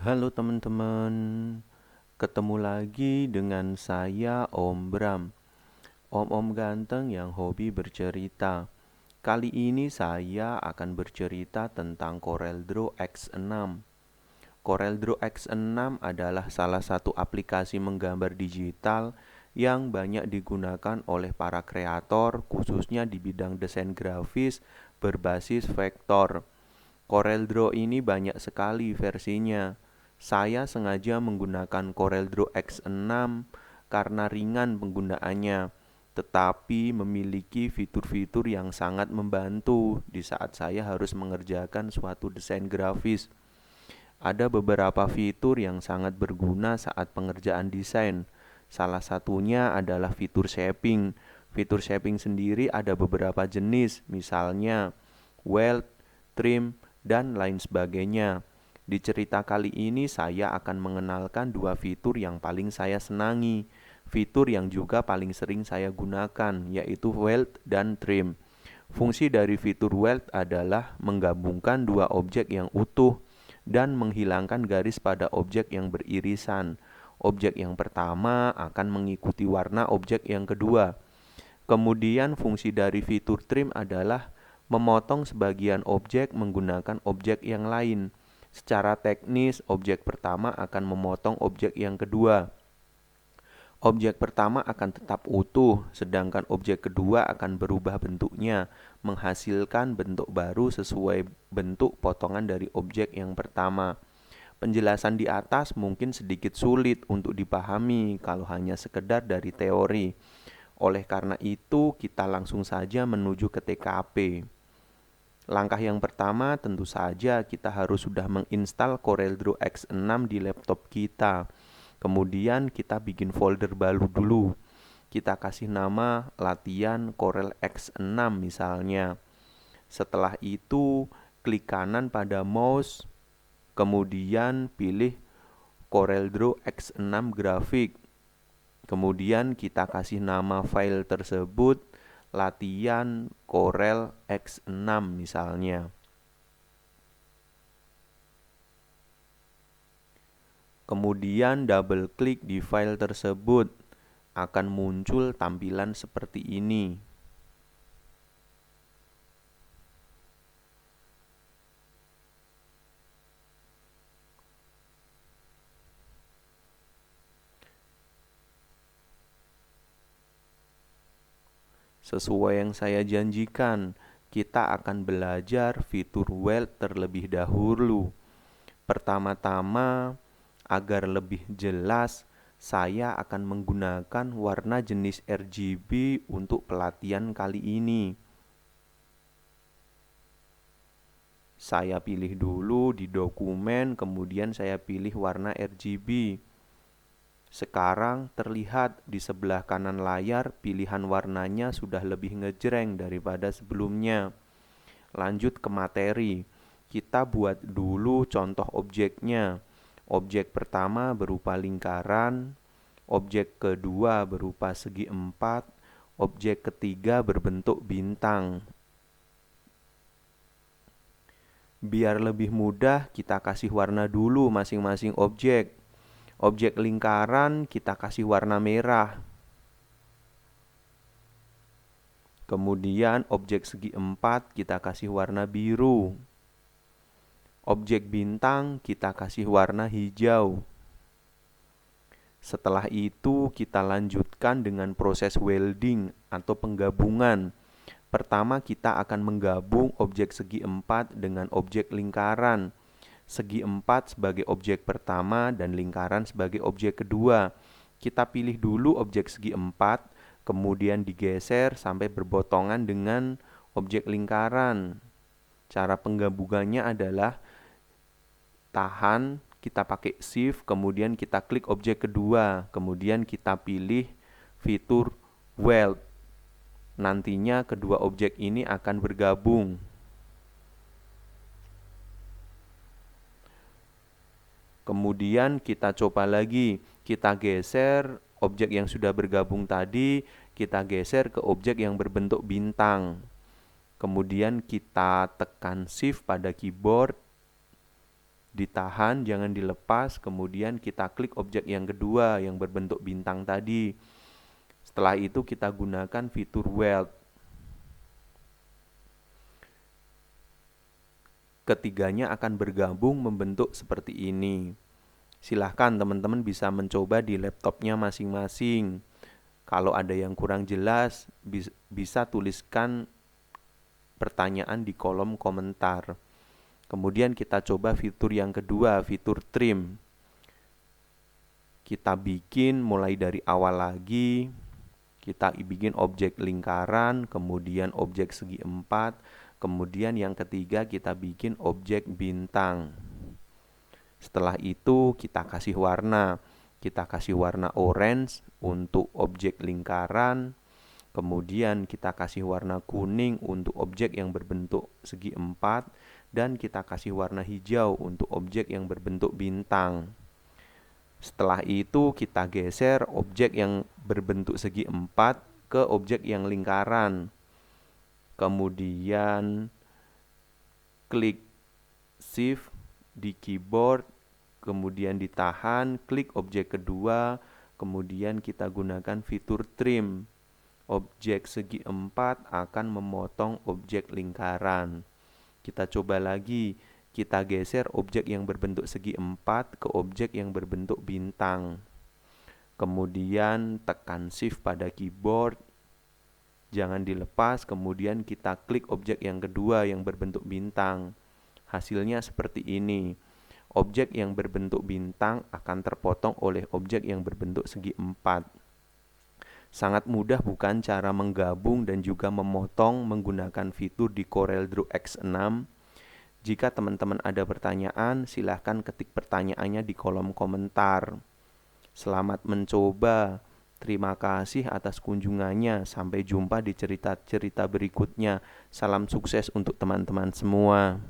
Halo teman-teman, ketemu lagi dengan saya Om Bram, om-om ganteng yang hobi bercerita. Kali ini saya akan bercerita tentang CorelDRAW X6. CorelDRAW X6 adalah salah satu aplikasi menggambar digital yang banyak digunakan oleh para kreator, khususnya di bidang desain grafis berbasis vektor. CorelDRAW ini banyak sekali versinya. Saya sengaja menggunakan CorelDRAW X6 karena ringan penggunaannya, tetapi memiliki fitur-fitur yang sangat membantu di saat saya harus mengerjakan suatu desain grafis. Ada beberapa fitur yang sangat berguna saat pengerjaan desain. Salah satunya adalah fitur shaping. Fitur shaping sendiri ada beberapa jenis, misalnya weld, trim, dan lain sebagainya. Di cerita kali ini saya akan mengenalkan dua fitur yang paling saya senangi, fitur yang juga paling sering saya gunakan, yaitu weld dan trim. Fungsi dari fitur weld adalah menggabungkan dua objek yang utuh dan menghilangkan garis pada objek yang beririsan. Objek yang pertama akan mengikuti warna objek yang kedua. Kemudian fungsi dari fitur trim adalah memotong sebagian objek menggunakan objek yang lain. Secara teknis, objek pertama akan memotong objek yang kedua. Objek pertama akan tetap utuh, sedangkan objek kedua akan berubah bentuknya, menghasilkan bentuk baru sesuai bentuk potongan dari objek yang pertama. Penjelasan di atas mungkin sedikit sulit untuk dipahami kalau hanya sekedar dari teori. Oleh karena itu, kita langsung saja menuju ke TKP. Langkah yang pertama tentu saja kita harus sudah menginstal CorelDRAW X6 di laptop kita. Kemudian kita bikin folder baru dulu. Kita kasih nama latihan Corel X6 misalnya. Setelah itu, klik kanan pada mouse, kemudian pilih CorelDRAW X6 Grafik. Kemudian kita kasih nama file tersebut latihan Corel X6 misalnya. Kemudian double klik di file tersebut, akan muncul tampilan seperti ini. Sesuai yang saya janjikan, kita akan belajar fitur weld terlebih dahulu. Pertama-tama, agar lebih jelas, saya akan menggunakan warna jenis RGB untuk pelatihan kali ini. Saya pilih dulu di dokumen, kemudian saya pilih warna RGB. Sekarang terlihat di sebelah kanan layar pilihan warnanya sudah lebih ngejreng daripada sebelumnya. Lanjut ke materi. Kita buat dulu contoh objeknya. Objek pertama berupa lingkaran, objek kedua berupa segi empat, objek ketiga berbentuk bintang. Biar lebih mudah, kita kasih warna dulu masing-masing objek. Objek lingkaran kita kasih warna merah. Kemudian objek segi empat kita kasih warna biru. Objek bintang kita kasih warna hijau. Setelah itu kita lanjutkan dengan proses welding atau penggabungan. Pertama kita akan menggabung objek segi empat dengan objek lingkaran. Segi empat sebagai objek pertama dan lingkaran sebagai objek kedua. Kita pilih dulu objek segi empat, kemudian digeser sampai berbotongan dengan objek lingkaran. Cara penggabungannya adalah tahan, kita pakai shift, kemudian kita klik objek kedua, kemudian kita pilih fitur weld. Nantinya kedua objek ini akan bergabung. Kemudian kita coba lagi, kita geser objek yang sudah bergabung tadi, kita geser ke objek yang berbentuk bintang. Kemudian kita tekan shift pada keyboard. Ditahan, jangan dilepas, kemudian kita klik objek yang kedua yang berbentuk bintang tadi. Setelah itu kita gunakan fitur weld. Ketiganya akan bergabung membentuk seperti ini. Silahkan teman-teman bisa mencoba di laptopnya masing-masing. Kalau ada yang kurang jelas, bisa tuliskan pertanyaan di kolom komentar. Kemudian kita coba fitur yang kedua, fitur trim. Kita bikin mulai dari awal lagi. Kita bikin objek lingkaran, kemudian objek segi empat, kemudian yang ketiga kita bikin objek bintang. Setelah itu kita kasih warna. Kita kasih warna orange untuk objek lingkaran. Kemudian kita kasih warna kuning untuk objek yang berbentuk segi empat, dan kita kasih warna hijau untuk objek yang berbentuk bintang. Setelah itu kita geser objek yang berbentuk segi empat ke objek yang lingkaran. Kemudian klik Shift di keyboard, kemudian ditahan, klik objek kedua, kemudian kita gunakan fitur trim. Objek segi empat akan memotong objek lingkaran. Kita coba lagi, kita geser objek yang berbentuk segi empat ke objek yang berbentuk bintang. Kemudian tekan Shift pada keyboard, jangan dilepas, kemudian kita klik objek yang kedua yang berbentuk bintang. Hasilnya seperti ini. Objek yang berbentuk bintang akan terpotong oleh objek yang berbentuk segi empat. Sangat mudah bukan cara menggabung dan juga memotong menggunakan fitur di CorelDRAW X6. Jika teman-teman ada pertanyaan, silahkan ketik pertanyaannya di kolom komentar. Selamat mencoba. Terima kasih atas kunjungannya. Sampai jumpa di cerita-cerita berikutnya. Salam sukses untuk teman-teman semua.